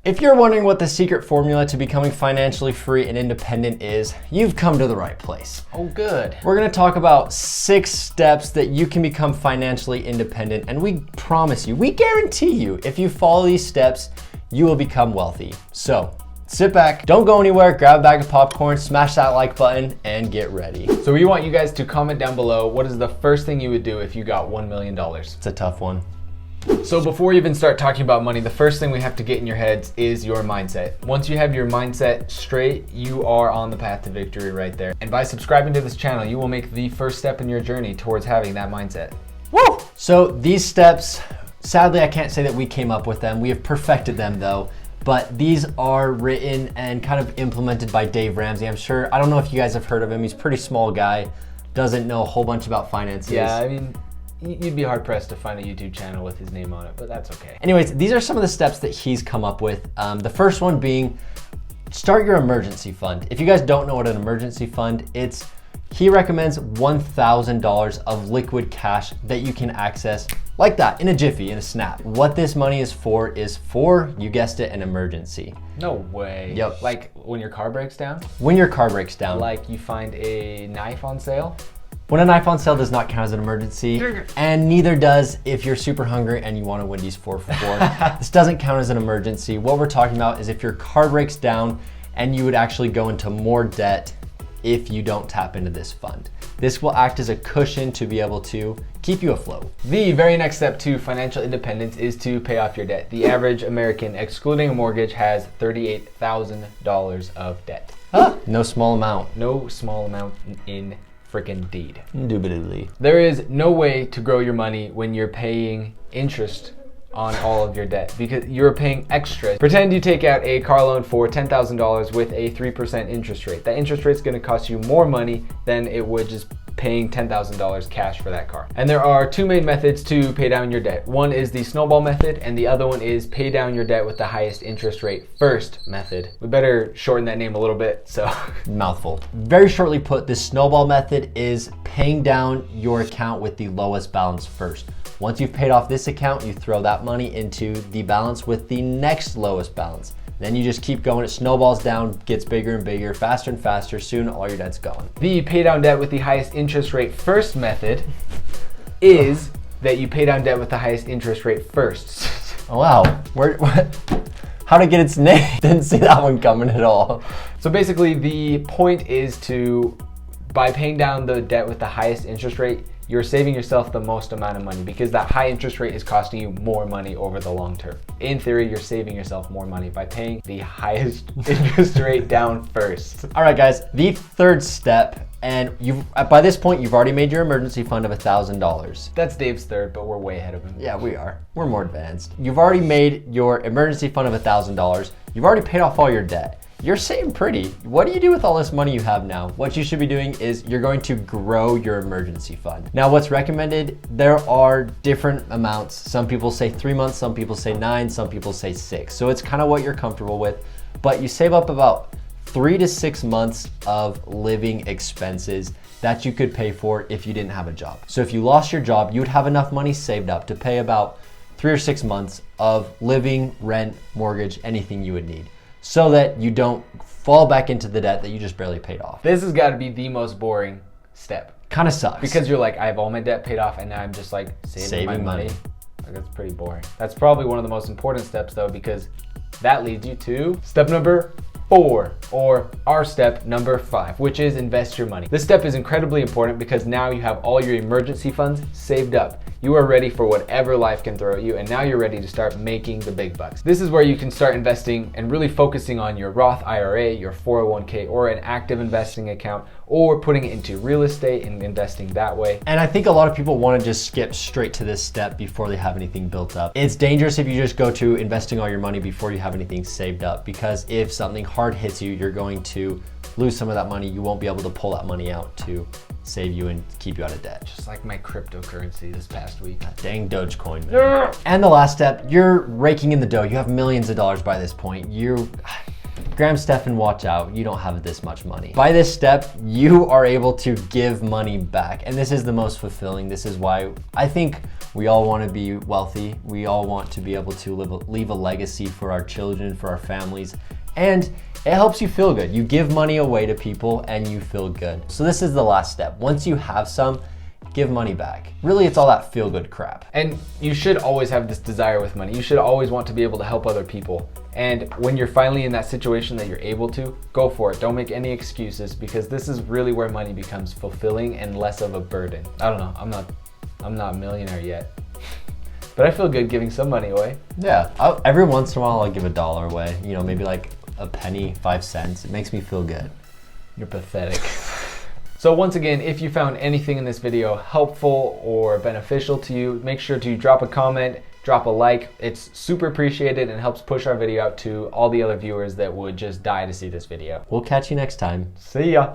If you're wondering what the secret formula to becoming financially free and independent is, you've come to the right place. Oh, good. We're gonna talk about 6 steps that you can become financially independent, and we promise you, we guarantee you, if you follow these steps, you will become wealthy. So, sit back, don't go anywhere, grab a bag of popcorn, smash that like button, and get ready. So we want you guys to comment down below, what is the first thing you would do if you got $1 million? It's a tough one. So before we even start talking about money, the first thing we have to get in your heads is your mindset. Once you have your mindset straight, you are on the path to victory right there. And by subscribing to this channel, you will make the first step in your journey towards having that mindset. Woo! So these steps, sadly, I can't say that we came up with them. We have perfected them though. But these are written and kind of implemented by Dave Ramsey. I don't know if you guys have heard of him. He's a pretty small guy, doesn't know a whole bunch about finances. Yeah, I mean, you'd be hard pressed to find a YouTube channel with his name on it, but that's okay. Anyways, these are some of the steps that he's come up with. The first one being, start your emergency fund. If you guys don't know what an emergency fund, he recommends $1,000 of liquid cash that you can access like that in a jiffy, in a snap. What this money is for, you guessed it, an emergency. No way. Yep. Like when your car breaks down? When your car breaks down. Like you find a knife on sale? When a knife on sale does not count as an emergency, and neither does if you're super hungry and you want a Wendy's 4 for $4. This doesn't count as an emergency. What we're talking about is if your car breaks down and you would actually go into more debt if you don't tap into this fund. This will act as a cushion to be able to keep you afloat. The very next step to financial independence is to pay off your debt. The average American, excluding a mortgage, has $38,000 of debt. No small amount. No small amount in freaking deed. Indubitably. There is no way to grow your money when you're paying interest on all of your debt because you're paying extra. Pretend you take out a car loan for $10,000 with a 3% interest rate. That interest rate is going to cost you more money than it would just paying $10,000 cash for that car. And there are 2 main methods to pay down your debt. One is the snowball method and the other one is pay down your debt with the highest interest rate first method. We better shorten that name a little bit, so. Mouthful. Very shortly put, the snowball method is paying down your account with the lowest balance first. Once you've paid off this account, you throw that money into the balance with the next lowest balance. Then you just keep going, it snowballs down, gets bigger and bigger, faster and faster, soon all your debt's gone. The pay down debt with the highest interest rate first method is that you pay down debt with the highest interest rate first. Oh wow, how to get its name? Didn't see that one coming at all. So basically the point is by paying down the debt with the highest interest rate, you're saving yourself the most amount of money because that high interest rate is costing you more money over the long term. In theory, you're saving yourself more money by paying the highest interest rate down first. All right, guys, the third step, and by this point, you've already made your emergency fund of $1,000. That's Dave's third, but we're way ahead of him. Yeah, we are. We're more advanced. You've already made your emergency fund of $1,000. You've already paid off all your debt. You're sitting pretty. What do you do with all this money you have now? What you should be doing is you're going to grow your emergency fund. Now, what's recommended, there are different amounts. Some people say 3 months, some people say 9, some people say 6. So it's kind of what you're comfortable with, but you save up about 3 to 6 months of living expenses that you could pay for if you didn't have a job. So if you lost your job, you would have enough money saved up to pay about 3 or 6 months of living, rent, mortgage, anything you would need, so that you don't fall back into the debt that you just barely paid off. This has got to be the most boring step. Kind of sucks. Because you're like, I have all my debt paid off and now I'm just like saving my money. Like, that's pretty boring. That's probably one of the most important steps though, because that leads you to step number 4, or our step number 5, which is invest your money. This step is incredibly important because now you have all your emergency funds saved up. You are ready for whatever life can throw at you, and now you're ready to start making the big bucks. This is where you can start investing and really focusing on your Roth IRA, your 401k, or an active investing account, or putting it into real estate and investing that way. And I think a lot of people want to just skip straight to this step before they have anything built up. It's dangerous if you just go to investing all your money before you have anything saved up, because if something hard hits you, you're going to lose some of that money. You won't be able to pull that money out to save you and keep you out of debt. Just like my cryptocurrency this past week. That dang Dogecoin, man. And the last step, you're raking in the dough. You have millions of dollars by this point. Graham Stephan, watch out, you don't have this much money. By this step, you are able to give money back. And this is the most fulfilling. This is why I think we all want to be wealthy. We all want to be able to leave a legacy for our children, for our families. And it helps you feel good. You give money away to people and you feel good. So this is the last step. Once you have some, give money back. Really, it's all that feel-good crap. And you should always have this desire with money. You should always want to be able to help other people. And when you're finally in that situation that you're able to, go for it. Don't make any excuses, because this is really where money becomes fulfilling and less of a burden. I don't know, I'm not a millionaire yet. But I feel good giving some money away. Yeah, every once in a while I'll give $1 away. You know, maybe like a penny, 5 cents. It makes me feel good. You're pathetic. So once again, if you found anything in this video helpful or beneficial to you, make sure to drop a comment, drop a like. It's super appreciated and helps push our video out to all the other viewers that would just die to see this video. We'll catch you next time. See ya.